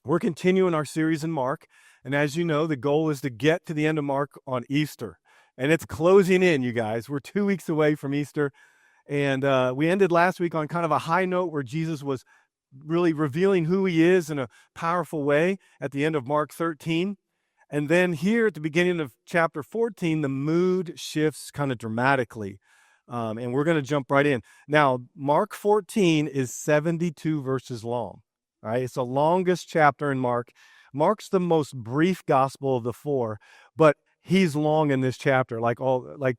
We're continuing our series in Mark, and as you know, the goal is to get to the end of Mark on Easter. And it's closing in, you guys. We're 2 weeks away from Easter, and we ended last week on kind of a high note where Jesus was really revealing who he is in a powerful way at the end of Mark 13. And then here at the beginning of chapter 14, the mood shifts kind of dramatically. And we're going to jump right in. Now, Mark 14 is 72 verses long. All right, it's the longest chapter in Mark. Mark's the most brief gospel of the four, but he's long in this chapter, like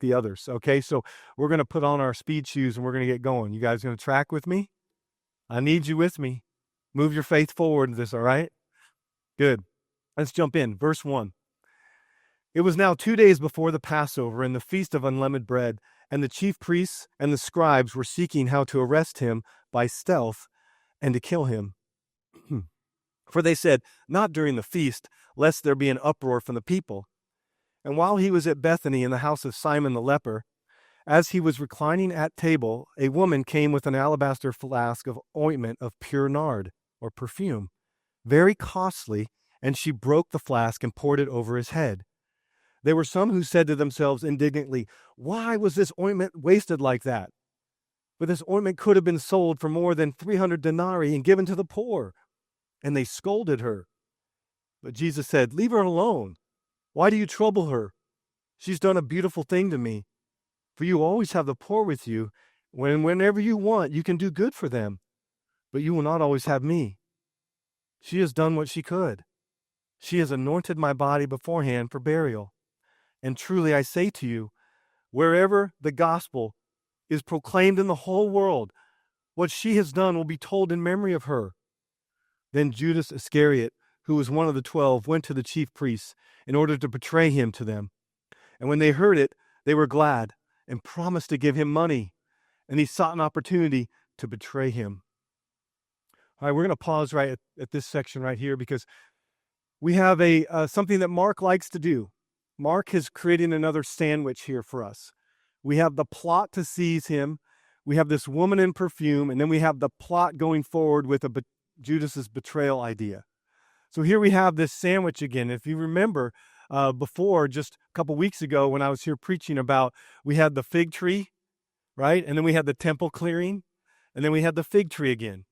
the others. Okay, so we're going to put on our speed shoes and we're going to get going. You guys going to track with me? I need you with me. Move your faith forward in this, all right? Good. Let's jump in. Verse 1. It was now 2 days before the Passover and the Feast of Unleavened Bread, and the chief priests and the scribes were seeking how to arrest him by stealth and to kill him. For they said, "Not during the feast, lest there be an uproar from the people." And while he was at Bethany in the house of Simon the leper, as he was reclining at table, a woman came with an alabaster flask of ointment of pure nard, or perfume, very costly, and she broke the flask and poured it over his head. There were some who said to themselves indignantly, "Why was this ointment wasted like that? For this ointment could have been sold for more than 300 denarii and given to the poor." And they scolded her. But Jesus said, "Leave her alone. Why do you trouble her? She's done a beautiful thing to me. For you always have the poor with you. Whenever you want, you can do good for them. But you will not always have me. She has done what she could. She has anointed my body beforehand for burial. And truly I say to you, wherever the gospel is proclaimed in the whole world, what she has done will be told in memory of her." Then Judas Iscariot, who was one of the 12, went to the chief priests in order to betray him to them. And when they heard it, they were glad and promised to give him money. And he sought an opportunity to betray him. All right, we're going to pause right at this section right here because we have something that Mark likes to do. Mark is creating another sandwich here for us. We have the plot to seize him. We have this woman in perfume, and then we have the plot going forward with Judas's betrayal idea. So here we have this sandwich again. If you remember before, just a couple weeks ago when I was here preaching about, we had the fig tree, right? And then we had the temple clearing, and then we had the fig tree again.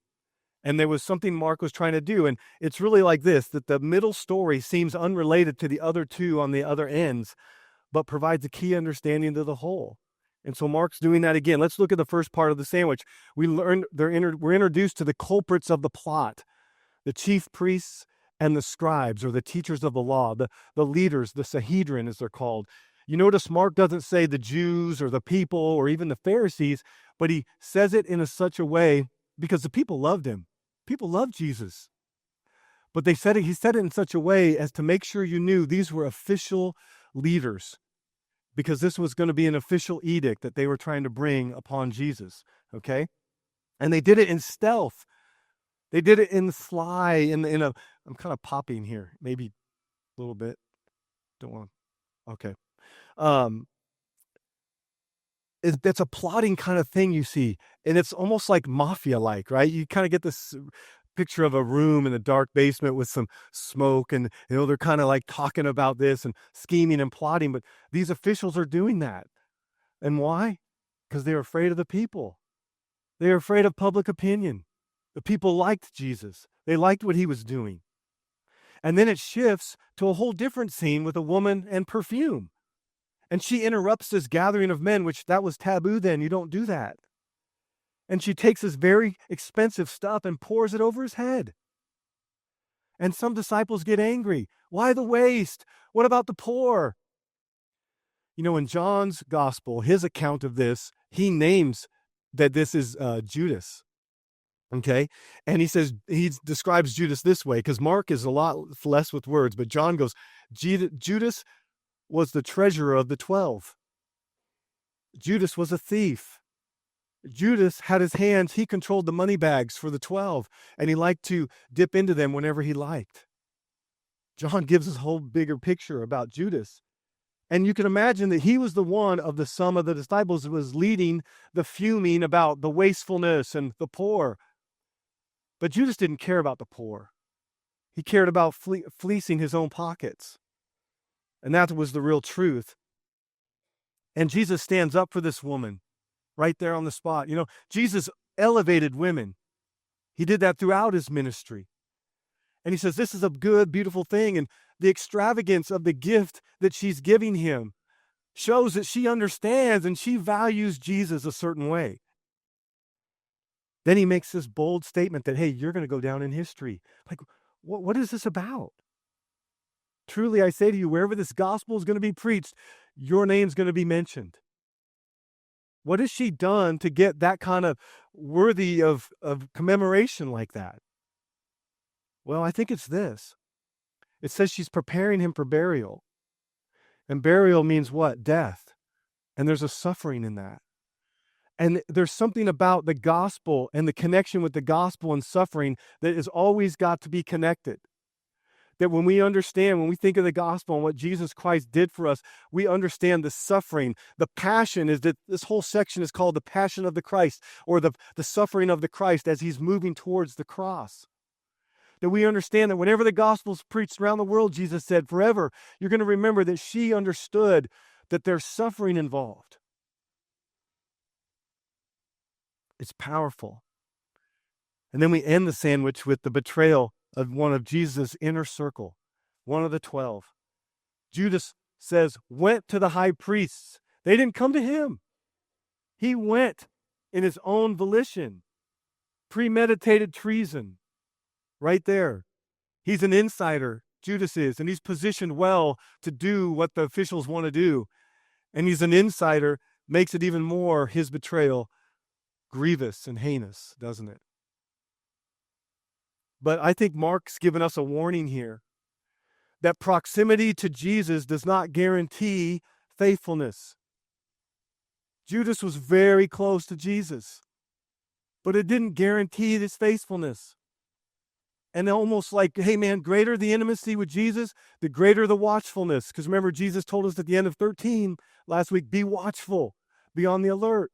And there was something Mark was trying to do. And it's really like this, that the middle story seems unrelated to the other two on the other ends, but provides a key understanding to the whole. And so Mark's doing that again. Let's look at the first part of the sandwich. We're introduced to the culprits of the plot, the chief priests and the scribes, or the teachers of the law, the leaders, the Sanhedrin as they're called. You notice Mark doesn't say the Jews or the people or even the Pharisees, but he says it in such a way because the people loved him. People loved Jesus. But he said it in such a way as to make sure you knew these were official leaders, because this was going to be an official edict that they were trying to bring upon Jesus, okay? And they did it in stealth. They did it in the sly, I'm kind of popping here, maybe a little bit. Don't want to, okay. That's a plotting kind of thing you see, and it's almost like mafia-like, right? You kind of get this picture of a room in a dark basement with some smoke, and they're kind of like talking about this and scheming and plotting, but these officials are doing that. And why? Because they're afraid of the people. They're afraid of public opinion. The people liked Jesus. They liked what he was doing. And then it shifts to a whole different scene with a woman and perfume. And she interrupts this gathering of men, which that was taboo then. You don't do that. And she takes this very expensive stuff and pours it over his head. And some disciples get angry. Why the waste? What about the poor? You know, in John's gospel, his account of this, he names that this is Judas. Okay? And he describes Judas this way, because Mark is a lot less with words, but John goes, Judas was the treasurer of the 12. Judas was a thief. Judas had his hands, he controlled the money bags for the 12, and he liked to dip into them whenever he liked. John gives us a whole bigger picture about Judas. And you can imagine that he was the one of the sum of the disciples that was leading the fuming about the wastefulness and the poor. But Judas didn't care about the poor. He cared about fleecing his own pockets. And that was the real truth. And Jesus stands up for this woman right there on the spot. You know, Jesus elevated women. He did that throughout his ministry. And he says, this is a good, beautiful thing. And the extravagance of the gift that she's giving him shows that she understands and she values Jesus a certain way. Then he makes this bold statement that, hey, you're going to go down in history. Like, what is this about? Truly, I say to you, wherever this gospel is going to be preached, your name's going to be mentioned. What has she done to get that kind of worthy of commemoration like that? Well, I think it's this. It says she's preparing him for burial. And burial means what? Death. And there's a suffering in that. And there's something about the gospel and the connection with the gospel and suffering that has always got to be connected. That when we understand, when we think of the gospel and what Jesus Christ did for us, we understand the suffering. The passion is that this whole section is called the passion of the Christ, or the suffering of the Christ as he's moving towards the cross. That we understand that whenever the gospel is preached around the world, Jesus said, forever, you're going to remember that she understood that there's suffering involved. It's powerful. And then we end the sandwich with the betrayal of one of Jesus' inner circle, one of the 12. Judas says, went to the high priests. They didn't come to him. He went in his own volition. Premeditated treason. Right there. He's an insider, Judas is, and he's positioned well to do what the officials want to do. And he's an insider, makes it even more, his betrayal, grievous and heinous, doesn't it? But I think Mark's given us a warning here that proximity to Jesus does not guarantee faithfulness. Judas was very close to Jesus, but it didn't guarantee his faithfulness. And almost like, hey man, greater the intimacy with Jesus, the greater the watchfulness. Because remember, Jesus told us at the end of 13 last week, be watchful, be on the alert.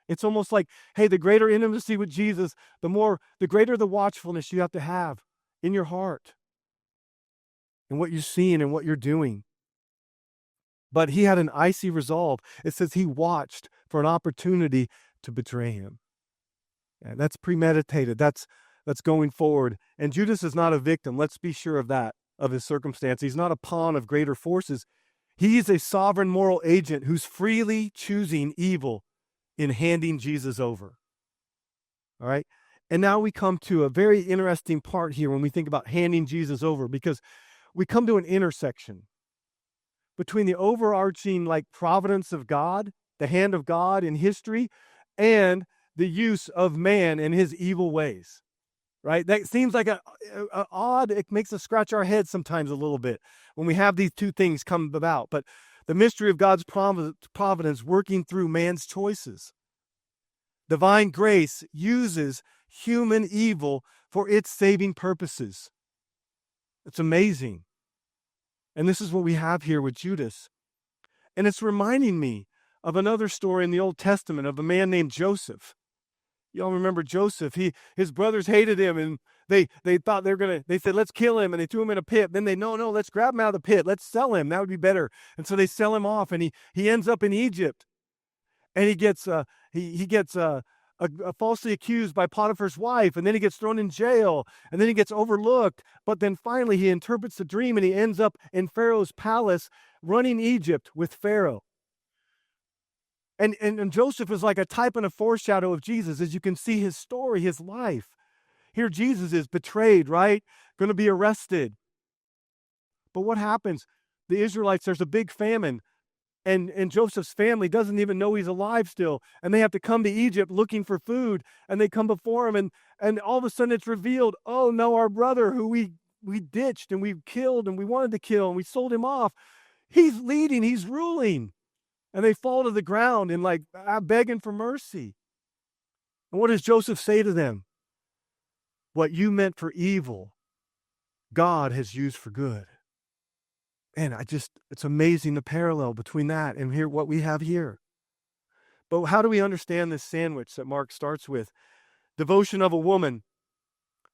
It's almost like, hey, the greater intimacy with Jesus, the greater the watchfulness you have to have in your heart and what you're seeing and what you're doing. But he had an icy resolve. It says he watched for an opportunity to betray him. And that's premeditated. That's going forward. And Judas is not a victim. Let's be sure of that, of his circumstance. He's not a pawn of greater forces. He's a sovereign moral agent who's freely choosing evil in handing Jesus over. All right? And now we come to a very interesting part here when we think about handing Jesus over, because we come to an intersection between the overarching providence of God, the hand of God in history, and the use of man and his evil ways. Right? That seems like a odd, it makes us scratch our heads sometimes a little bit when we have these two things come about. But the mystery of God's providence working through man's choices. Divine grace uses human evil for its saving purposes. It's amazing. And this is what we have here with Judas. And it's reminding me of another story in the Old Testament of a man named Joseph. Y'all remember Joseph? His brothers hated him, and they thought they said, let's kill him, and they threw him in a pit. Then no, let's grab him out of the pit. Let's sell him. That would be better. And so they sell him off, and he ends up in Egypt. And he gets falsely accused by Potiphar's wife, and then he gets thrown in jail, and then he gets overlooked. But then finally he interprets the dream, and he ends up in Pharaoh's palace running Egypt with Pharaoh. And Joseph is like a type and a foreshadow of Jesus, as you can see his story, his life. Here Jesus is betrayed, right? Going to be arrested. But what happens? The Israelites, there's a big famine, and Joseph's family doesn't even know he's alive still, and they have to come to Egypt looking for food, and they come before him, and all of a sudden it's revealed, oh no, our brother who we ditched and we killed and we wanted to kill and we sold him off, he's leading, he's ruling. And they fall to the ground and begging for mercy. And what does Joseph say to them? What you meant for evil, God has used for good. And it's amazing the parallel between that and here what we have here. But how do we understand this sandwich that Mark starts with? Devotion of a woman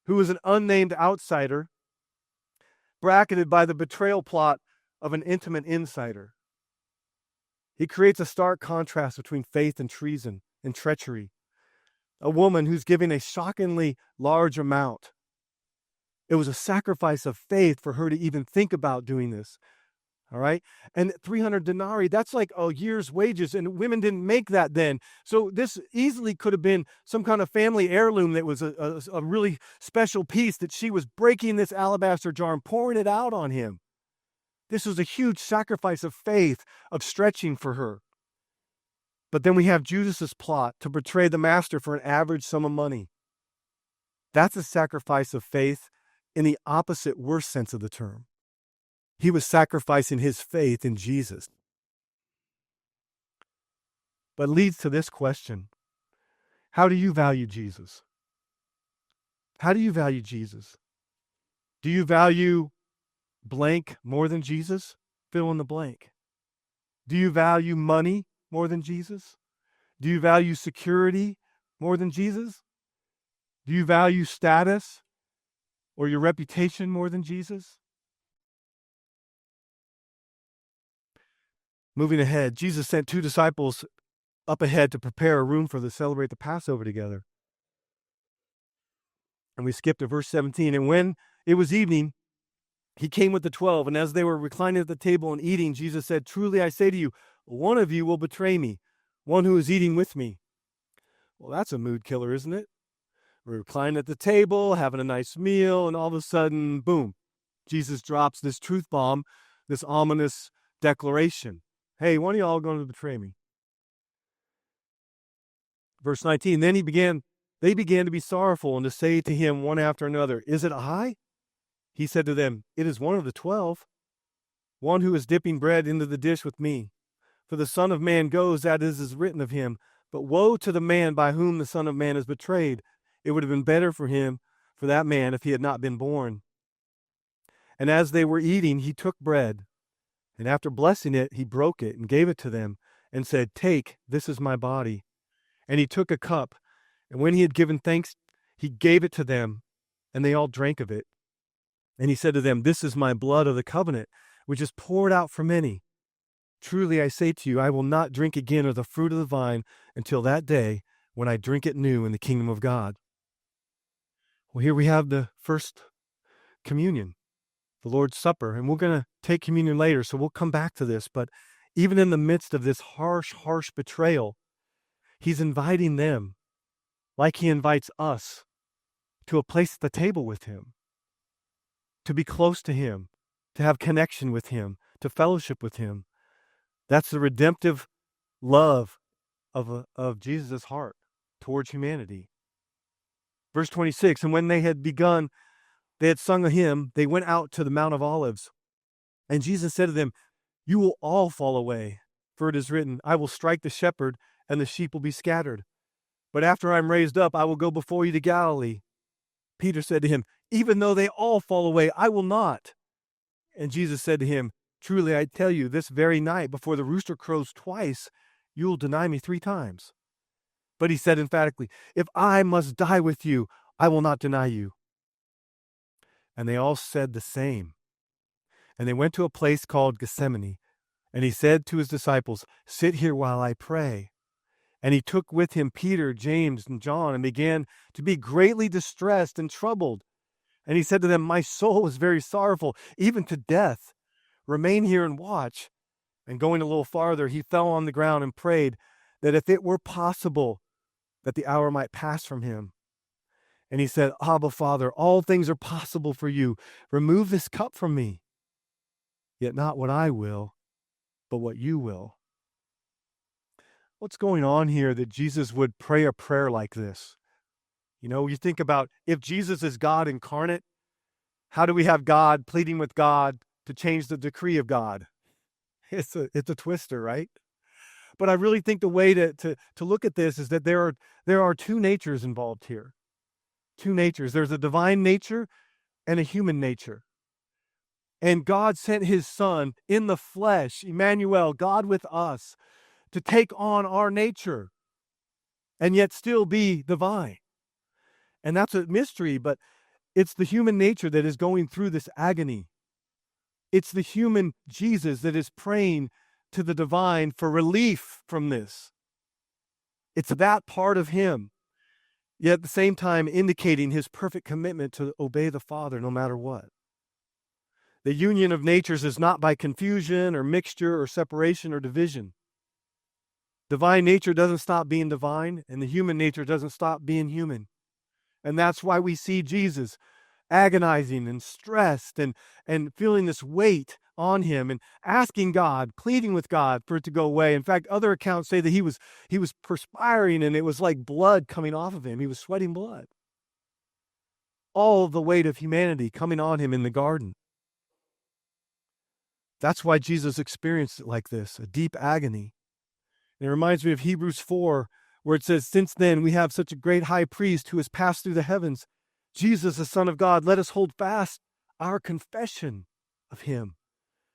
who is an unnamed outsider bracketed by the betrayal plot of an intimate insider. He creates a stark contrast between faith and treason and treachery. A woman who's giving a shockingly large amount. It was a sacrifice of faith for her to even think about doing this. All right. And 300 denarii, that's like a year's wages. And women didn't make that then. So this easily could have been some kind of family heirloom that was a really special piece that she was breaking this alabaster jar and pouring it out on him. This was a huge sacrifice of faith, of stretching for her. But then we have Judas's plot to betray the master for an average sum of money. That's a sacrifice of faith in the opposite, worst sense of the term. He was sacrificing his faith in Jesus. But leads to this question. How do you value Jesus? How do you value Jesus? Do you value blank more than Jesus? Fill in the blank. Do you value money more than Jesus? Do you value security more than Jesus? Do you value status or your reputation more than Jesus? Moving ahead, Jesus sent 2 disciples up ahead to prepare a room for them to celebrate the Passover together. And we skip to verse 17. And when it was evening, he came with the 12. And as they were reclining at the table and eating, Jesus said, "Truly I say to you, one of you will betray me, one who is eating with me." Well, that's a mood killer, isn't it? We're reclining at the table, having a nice meal, and all of a sudden, boom, Jesus drops this truth bomb, this ominous declaration. Hey, one of y'all going to betray me. Verse 19, then they began to be sorrowful and to say to him one after another, "Is it I?" He said to them, "It is one of the 12, one who is dipping bread into the dish with me. For the Son of Man goes as it is written of him, but woe to the man by whom the Son of Man is betrayed. It would have been better for that man, if he had not been born." And as they were eating, he took bread, and after blessing it, he broke it and gave it to them and said, "Take, this is my body." And he took a cup, and when he had given thanks, he gave it to them, and they all drank of it. And he said to them, "This is my blood of the covenant, which is poured out for many. Truly I say to you, I will not drink again of the fruit of the vine until that day when I drink it new in the kingdom of God." Well, here we have the first communion, the Lord's Supper, and we're going to take communion later, so we'll come back to this. But even in the midst of this harsh betrayal, he's inviting them, like he invites us, to a place at the table with him, to be close to him, to have connection with him, to fellowship with him. That's the redemptive love of Jesus' heart towards humanity. Verse 26, and when they had sung a hymn, they went out to the Mount of Olives. And Jesus said to them, "You will all fall away, for it is written, I will strike the shepherd, and the sheep will be scattered. But after I am raised up, I will go before you to Galilee." Peter said to him, "Even though they all fall away, I will not." And Jesus said to him, "Truly I tell you, this very night, before the rooster crows twice, you will deny me 3 times. But he said emphatically, "If I must die with you, I will not deny you." And they all said the same. And they went to a place called Gethsemane. And he said to his disciples, "Sit here while I pray." And he took with him Peter, James, and John, and began to be greatly distressed and troubled. And he said to them, "My soul is very sorrowful, even to death. Remain here and watch." And going a little farther, he fell on the ground and prayed that if it were possible, that the hour might pass from him. And he said, "Abba, Father, all things are possible for you. Remove this cup from me. Yet not what I will, but what you will." What's going on here that Jesus would pray a prayer like this? You know, you think about if Jesus is God incarnate, how do we have God pleading with God to change the decree of God? It's a twister, right? But I really think the way to look at this is that there are 2 natures involved here. 2 natures. There's a divine nature and a human nature. And God sent his Son in the flesh, Emmanuel, God with us, to take on our nature and yet still be divine. And that's a mystery, but it's the human nature that is going through this agony. It's the human Jesus that is praying to the divine for relief from this. It's that part of him, yet at the same time indicating his perfect commitment to obey the Father no matter what. The union of natures is not by confusion or mixture or separation or division. Divine nature doesn't stop being divine, and the human nature doesn't stop being human. And that's why we see Jesus agonizing and stressed and feeling this weight on him and asking God, pleading with God for it to go away. In fact, other accounts say that he was perspiring and it was like blood coming off of him. He was sweating blood. All the weight of humanity coming on him in the garden. That's why Jesus experienced it like this, a deep agony. And it reminds me of Hebrews 4, where it says, "Since then we have such a great high priest who has passed through the heavens, Jesus, the Son of God, let us hold fast our confession of him.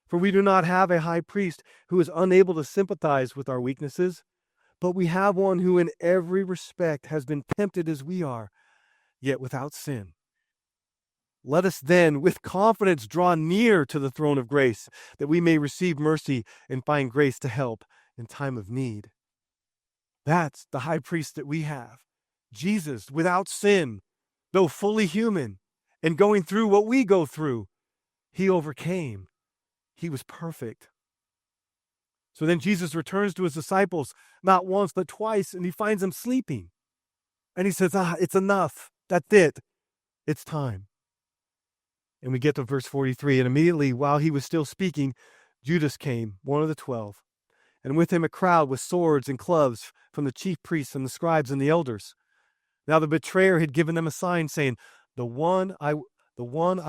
For we do not have a high priest who is unable to sympathize with our weaknesses, but we have one who in every respect has been tempted as we are, yet without sin. Let us then with confidence draw near to the throne of grace, that we may receive mercy and find grace to help in time of need." That's the high priest that we have. Jesus, without sin, though fully human, and going through what we go through, he overcame. He was perfect. So then Jesus returns to his disciples, not once, but twice, and he finds them sleeping. And he says, it's enough. That's it. It's time. And we get to verse 43. And immediately while he was still speaking, Judas came, one of the 12, and with him a crowd with swords and clubs from the chief priests and the scribes and the elders. Now the betrayer had given them a sign, saying, the one I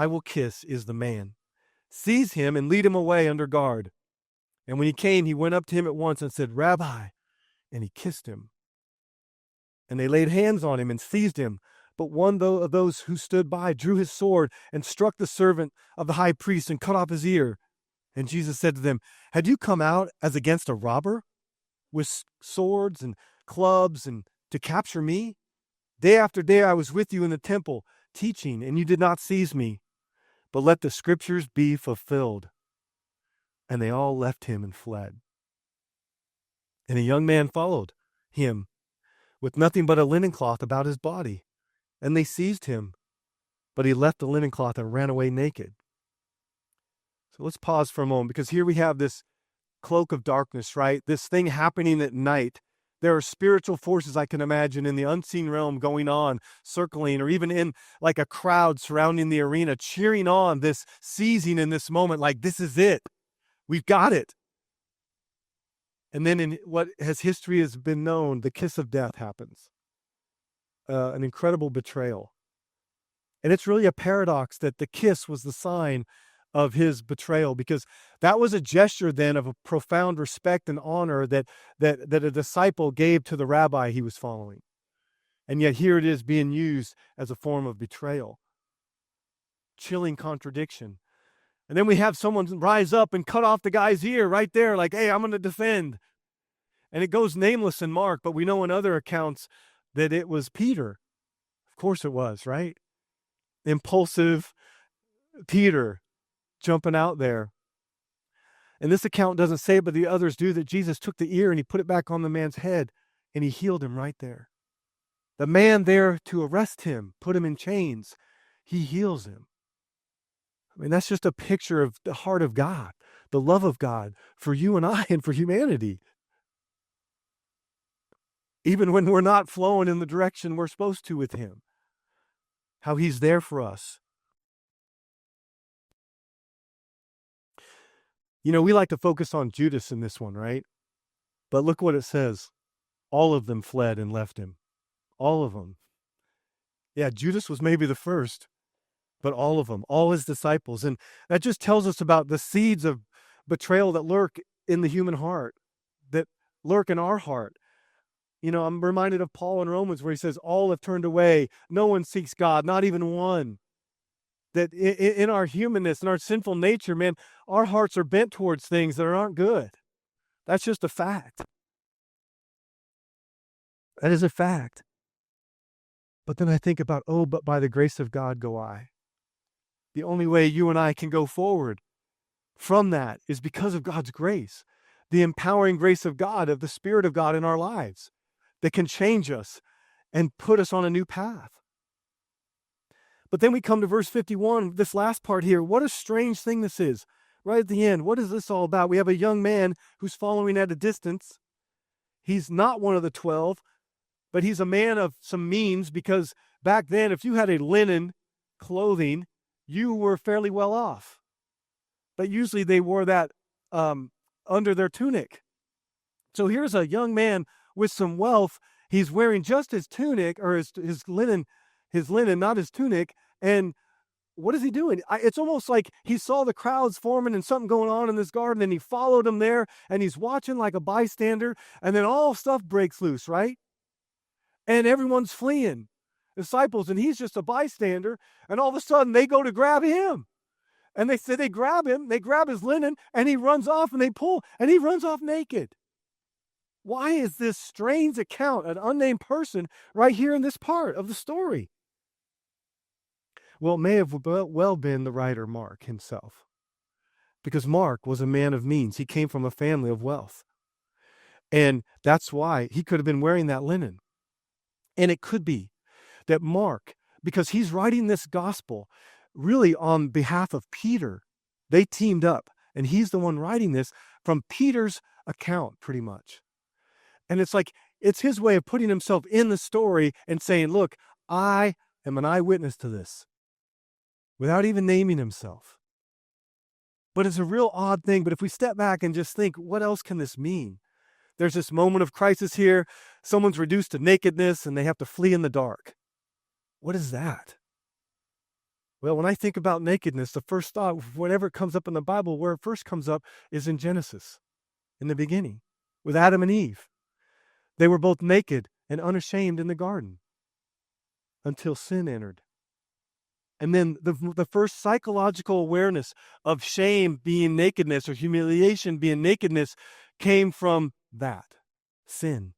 will kiss is the man. Seize him and lead him away under guard. And when he came, he went up to him at once and said, Rabbi, and he kissed him. And they laid hands on him and seized him. But one of those who stood by drew his sword and struck the servant of the high priest and cut off his ear. And Jesus said to them, had you come out as against a robber with swords and clubs and to capture me? Day after day I was with you in the temple teaching, and you did not seize me. But let the scriptures be fulfilled. And they all left him and fled. And a young man followed him with nothing but a linen cloth about his body. And they seized him, but he left the linen cloth and ran away naked. So let's pause for a moment, because here we have this cloak of darkness, right? This thing happening at night. There are spiritual forces, I can imagine, in the unseen realm going on, circling, or even in like a crowd surrounding the arena, cheering on this seizing in this moment, like this is it. We've got it. And then in what has history has been known, the kiss of death happens. An incredible betrayal. And it's really a paradox that the kiss was the sign of his betrayal, because that was a gesture then of a profound respect and honor that a disciple gave to the rabbi he was following. And yet here it is being used as a form of betrayal. Chilling contradiction. And then we have someone rise up and cut off the guy's ear right there, like, hey, I'm going to defend. And it goes nameless in Mark, but we know in other accounts that it was Peter. Of course it was, right? Impulsive Peter jumping out there. And this account doesn't say, but the others do, that Jesus took the ear and he put it back on the man's head and he healed him right there. The man there to arrest him, put him in chains, he heals him. I mean, that's just a picture of the heart of God, the love of God for you and I and for humanity. Even when we're not flowing in the direction we're supposed to with him, how he's there for us. You know, we like to focus on Judas in this one, right? But look what it says. All of them fled and left him. All of them. Yeah, Judas was maybe the first, but all of them, all his disciples. And that just tells us about the seeds of betrayal that lurk in the human heart, that lurk in our heart. You know, I'm reminded of Paul in Romans where he says, all have turned away. No one seeks God, not even one. That in our humanness, in our sinful nature, man, our hearts are bent towards things that aren't good. That's just a fact. That is a fact. But then I think about, but by the grace of God go I. The only way you and I can go forward from that is because of God's grace, the empowering grace of God, of the Spirit of God in our lives that can change us and put us on a new path. But then we come to verse 51, this last part here. What a strange thing this is. Right at the end, what is this all about? We have a young man who's following at a distance. He's not one of the 12, but he's a man of some means, because back then, if you had a linen clothing, you were fairly well off. But usually they wore that under their tunic. So here's a young man with some wealth. He's wearing just his tunic, or his linen, not his tunic. And what is he doing? It's almost like he saw the crowds forming and something going on in this garden, and he followed them there, and he's watching like a bystander, and then all stuff breaks loose, right? And everyone's fleeing, disciples, and he's just a bystander, and all of a sudden they go to grab him. And they grab him, they grab his linen, and he runs off, and they pull, and he runs off naked. Why is this strange account, an unnamed person, right here in this part of the story? Well, it may have well been the writer Mark himself, because Mark was a man of means. He came from a family of wealth. And that's why he could have been wearing that linen. And it could be that Mark, because he's writing this gospel really on behalf of Peter, they teamed up, and he's the one writing this from Peter's account, pretty much. And it's like, it's his way of putting himself in the story and saying, look, I am an eyewitness to this, without even naming himself. But it's a real odd thing. But if we step back and just think, what else can this mean? There's this moment of crisis here. Someone's reduced to nakedness and they have to flee in the dark. What is that? Well, when I think about nakedness, the first thought, whenever it comes up in the Bible, where it first comes up is in Genesis, in the beginning, with Adam and Eve. They were both naked and unashamed in the garden until sin entered. And then the first psychological awareness of shame being nakedness, or humiliation being nakedness, came from that, sin.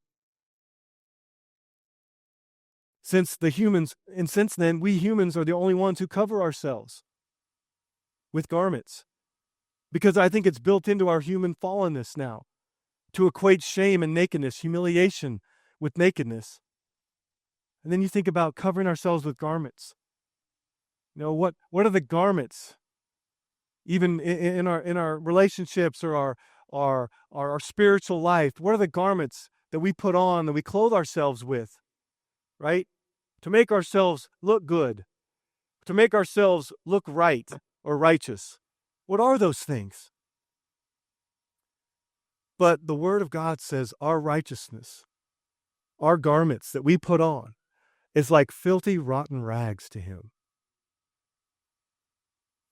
Since then, we humans are the only ones who cover ourselves with garments. Because I think it's built into our human fallenness now to equate shame and nakedness, humiliation with nakedness. And then you think about covering ourselves with garments. You know, what are the garments? Even in our relationships, or our spiritual life, what are the garments that we put on, that we clothe ourselves with, right? To make ourselves look good, to make ourselves look right or righteous. What are those things? But the Word of God says our righteousness, our garments that we put on, is like filthy, rotten rags to Him.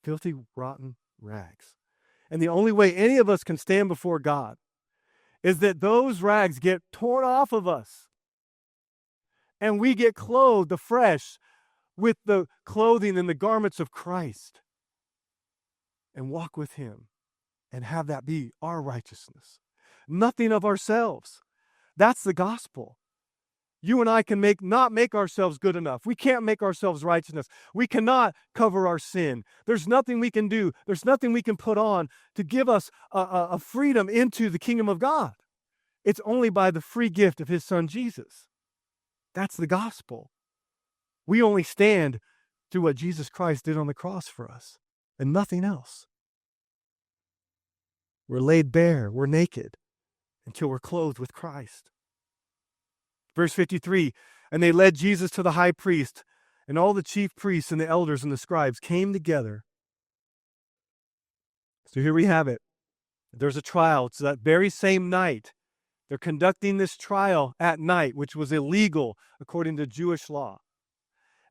Filthy, rotten rags. And the only way any of us can stand before God is that those rags get torn off of us, and we get clothed afresh with the clothing and the garments of Christ, and walk with Him and have that be our righteousness. Nothing of ourselves. That's the gospel. You and I can not make ourselves good enough. We can't make ourselves righteousness. We cannot cover our sin. There's nothing we can do. There's nothing we can put on to give us a freedom into the kingdom of God. It's only by the free gift of His Son, Jesus. That's the gospel. We only stand through what Jesus Christ did on the cross for us, and nothing else. We're laid bare. We're naked until we're clothed with Christ. Verse 53, and they led Jesus to the high priest, and all the chief priests and the elders and the scribes came together. So here we have it. There's a trial. It's that very same night. They're conducting this trial at night, which was illegal according to Jewish law.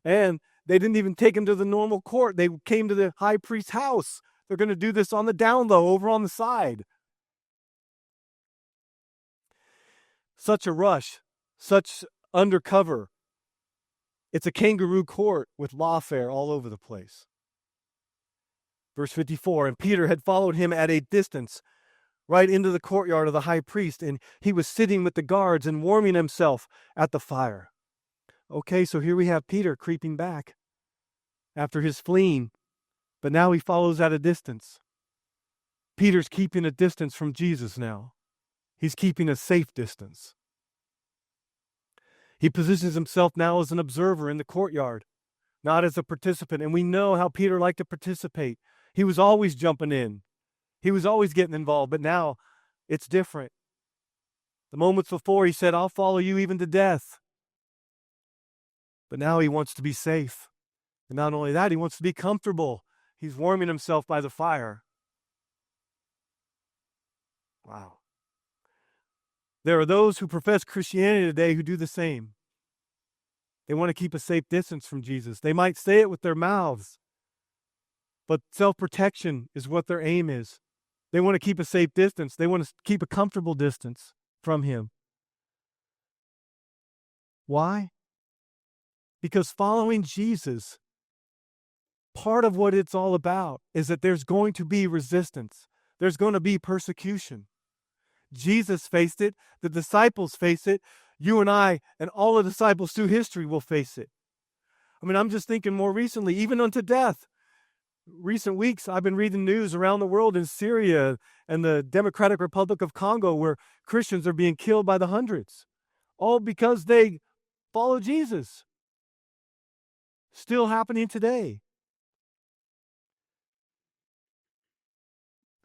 And they didn't even take him to the normal court. They came to the high priest's house. They're going to do this on the down low, over on the side. Such a rush. Such undercover. It's a kangaroo court with lawfare all over the place. Verse 54, and Peter had followed him at a distance, right into the courtyard of the high priest, and he was sitting with the guards and warming himself at the fire. Okay, so here we have Peter creeping back after his fleeing, but now he follows at a distance. Peter's keeping a distance from Jesus now. He's keeping a safe distance. He positions himself now as an observer in the courtyard, not as a participant. And we know how Peter liked to participate. He was always jumping in. He was always getting involved, but now it's different. The moments before, he said, I'll follow you even to death. But now he wants to be safe. And not only that, he wants to be comfortable. He's warming himself by the fire. Wow. There are those who profess Christianity today who do the same. They want to keep a safe distance from Jesus. They might say it with their mouths, but self-protection is what their aim is. They want to keep a safe distance. They want to keep a comfortable distance from him. Why? Because following Jesus, part of what it's all about is that there's going to be resistance. There's going to be persecution. Jesus faced it. The disciples face it. You and I and all the disciples through history will face it. I mean, I'm just thinking more recently, even unto death. Recent weeks, I've been reading news around the world in Syria and the Democratic Republic of Congo where Christians are being killed by the hundreds, all because they follow Jesus. Still happening today.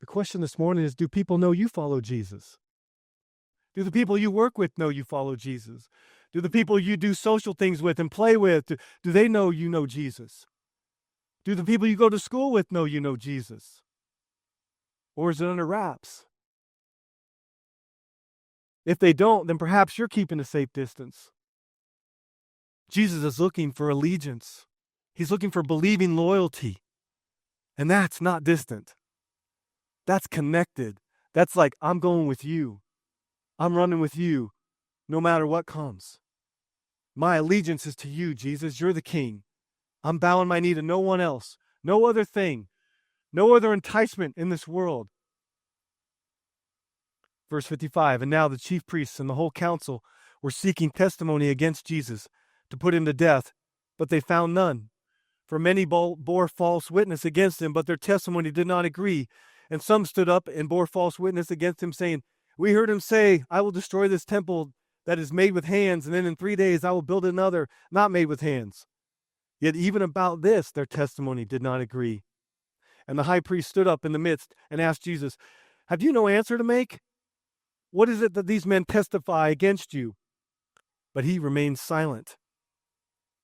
The question this morning is, do people know you follow Jesus? Do the people you work with know you follow Jesus? Do the people you do social things with and play with, do they know you know Jesus? Do the people you go to school with know you know Jesus? Or is it under wraps? If they don't, then perhaps you're keeping a safe distance. Jesus is looking for allegiance. He's looking for believing loyalty. And that's not distant. That's connected. That's like, I'm going with you. I'm running with you no matter what comes. My allegiance is to you, Jesus. You're the King. I'm bowing my knee to no one else, no other thing, no other enticement in this world. Verse 55, and now the chief priests and the whole council were seeking testimony against Jesus to put him to death, but they found none. For many bore false witness against him, but their testimony did not agree. And some stood up and bore false witness against him, saying, we heard him say, I will destroy this temple that is made with hands, and then in 3 days I will build another not made with hands. Yet even about this their testimony did not agree. And the high priest stood up in the midst and asked Jesus, have you no answer to make? What is it that these men testify against you? But he remained silent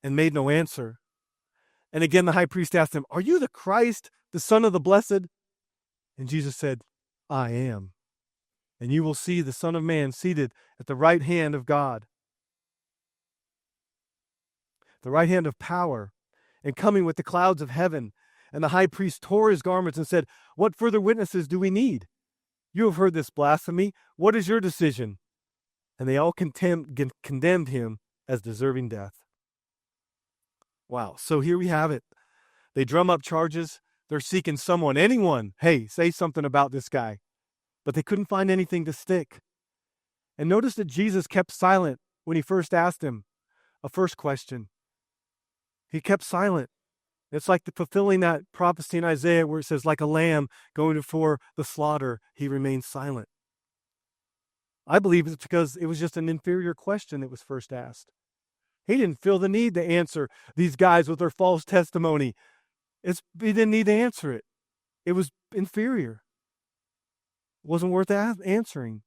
and made no answer. And again the high priest asked him, are you the Christ, the Son of the Blessed? And Jesus said, I am. And you will see the Son of Man seated at the right hand of God, the right hand of power, and coming with the clouds of heaven. And the high priest tore his garments and said, what further witnesses do we need? You have heard this blasphemy. What is your decision? And they all condemned him as deserving death. Wow. So here we have it. They drum up charges. They're seeking someone, anyone. Hey, say something about this guy. But they couldn't find anything to stick. And notice that Jesus kept silent when he first asked him a first question. He kept silent. It's like fulfilling that prophecy in Isaiah where it says, like a lamb going before the slaughter, he remained silent. I believe it's because it was just an inferior question that was first asked. He didn't feel the need to answer these guys with their false testimony. He didn't need to answer it. It was inferior. It wasn't worth answering.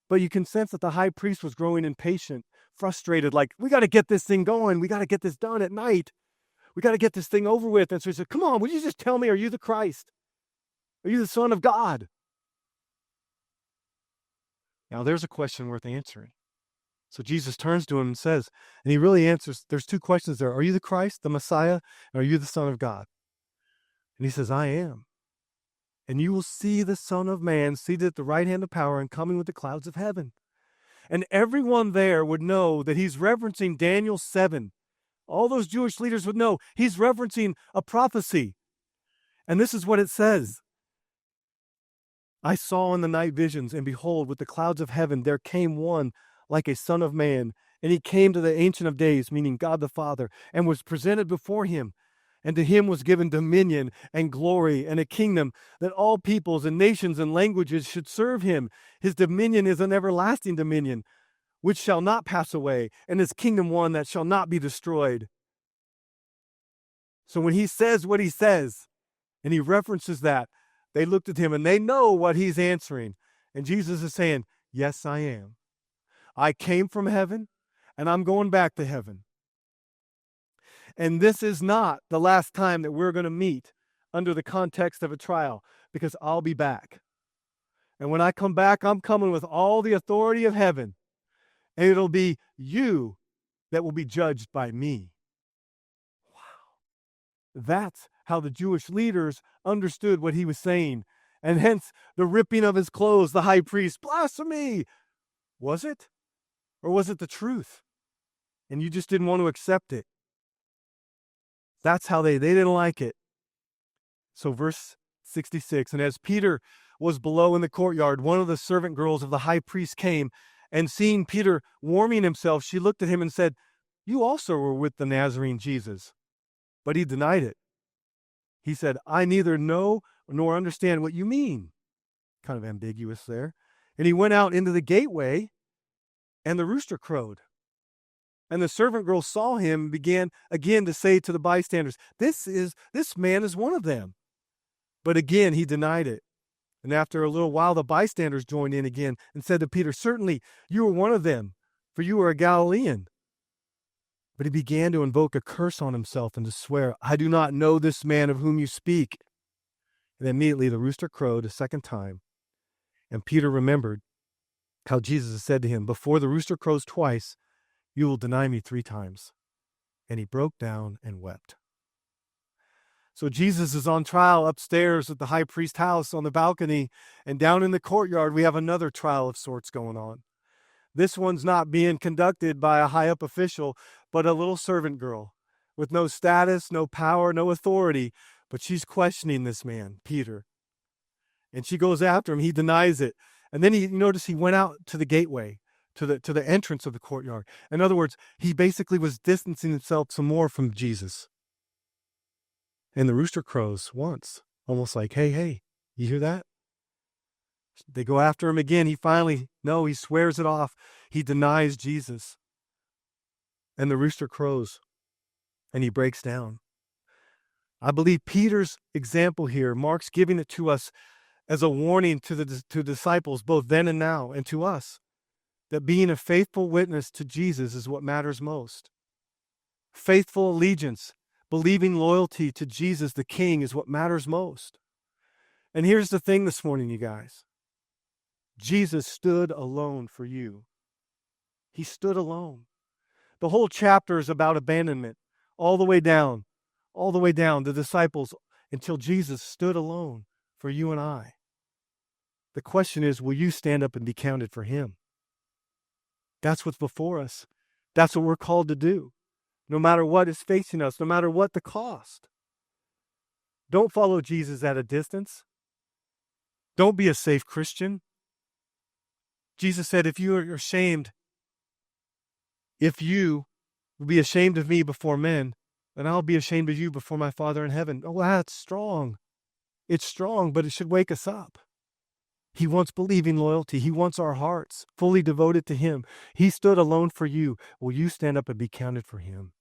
But you can sense that the high priest was growing impatient, frustrated, like, we got to get this thing going. We got to get this done at night. We got to get this thing over with. And so he said, come on, would you just tell me, are you the Christ? Are you the Son of God? Now there's a question worth answering. So Jesus turns to him and says, and he really answers, there's two questions there. Are you the Christ, the Messiah? Or are you the Son of God? And he says, I am. And you will see the Son of Man seated at the right hand of power and coming with the clouds of heaven. And everyone there would know that he's referencing Daniel 7. All those Jewish leaders would know he's referencing a prophecy. And this is what it says. I saw in the night visions, and behold, with the clouds of heaven, there came one like a son of man. And he came to the Ancient of Days, meaning God the Father, and was presented before him. And to him was given dominion and glory and a kingdom that all peoples and nations and languages should serve him. His dominion is an everlasting dominion, which shall not pass away, and his kingdom one that shall not be destroyed. So when he says what he says, and he references that, they looked at him and they know what he's answering. And Jesus is saying, yes, I am. I came from heaven, and I'm going back to heaven. And this is not the last time that we're going to meet under the context of a trial, because I'll be back. And when I come back, I'm coming with all the authority of heaven. And it'll be you that will be judged by me. Wow. That's how the Jewish leaders understood what he was saying. And hence the ripping of his clothes, the high priest, blasphemy. Was it? Or was it the truth? And you just didn't want to accept it. That's how they didn't like it. So verse 66, and as Peter was below in the courtyard, one of the servant girls of the high priest came, and seeing Peter warming himself, she looked at him and said, you also were with the Nazarene Jesus. But he denied it. He said, I neither know nor understand what you mean. Kind of ambiguous there. And he went out into the gateway, and the rooster crowed. And the servant girl saw him and began again to say to the bystanders, this man is one of them. But again, he denied it. And after a little while, the bystanders joined in again and said to Peter, certainly you are one of them, for you are a Galilean. But he began to invoke a curse on himself and to swear, I do not know this man of whom you speak. And immediately the rooster crowed a second time. And Peter remembered how Jesus had said to him, before the rooster crows twice, you will deny me 3 times. And he broke down and wept. So Jesus is on trial upstairs at the high priest's house on the balcony, and down in the courtyard we have another trial of sorts going on. This one's not being conducted by a high-up official, but a little servant girl with no status, no power, no authority, but she's questioning this man, Peter. And she goes after him. He denies it. And then you notice he went out to the gateway, to the entrance of the courtyard. In other words, he basically was distancing himself some more from Jesus. And the rooster crows once, almost like, hey, you hear that? They go after him again. He swears it off. He denies Jesus. And the rooster crows, and he breaks down. I believe Peter's example here, Mark's giving it to us as a warning to the disciples, both then and now, and to us, that being a faithful witness to Jesus is what matters most. Faithful allegiance, believing loyalty to Jesus the King is what matters most. And here's the thing this morning, you guys. Jesus stood alone for you. He stood alone. The whole chapter is about abandonment, all the way down, the disciples, until Jesus stood alone for you and I. The question is, will you stand up and be counted for him? That's what's before us. That's what we're called to do, no matter what is facing us, no matter what the cost. Don't follow Jesus at a distance. Don't be a safe Christian. Jesus said, if you are ashamed, if you will be ashamed of me before men, then I'll be ashamed of you before my Father in heaven. Oh, that's strong. It's strong, but it should wake us up. He wants believing loyalty. He wants our hearts fully devoted to him. He stood alone for you. Will you stand up and be counted for him?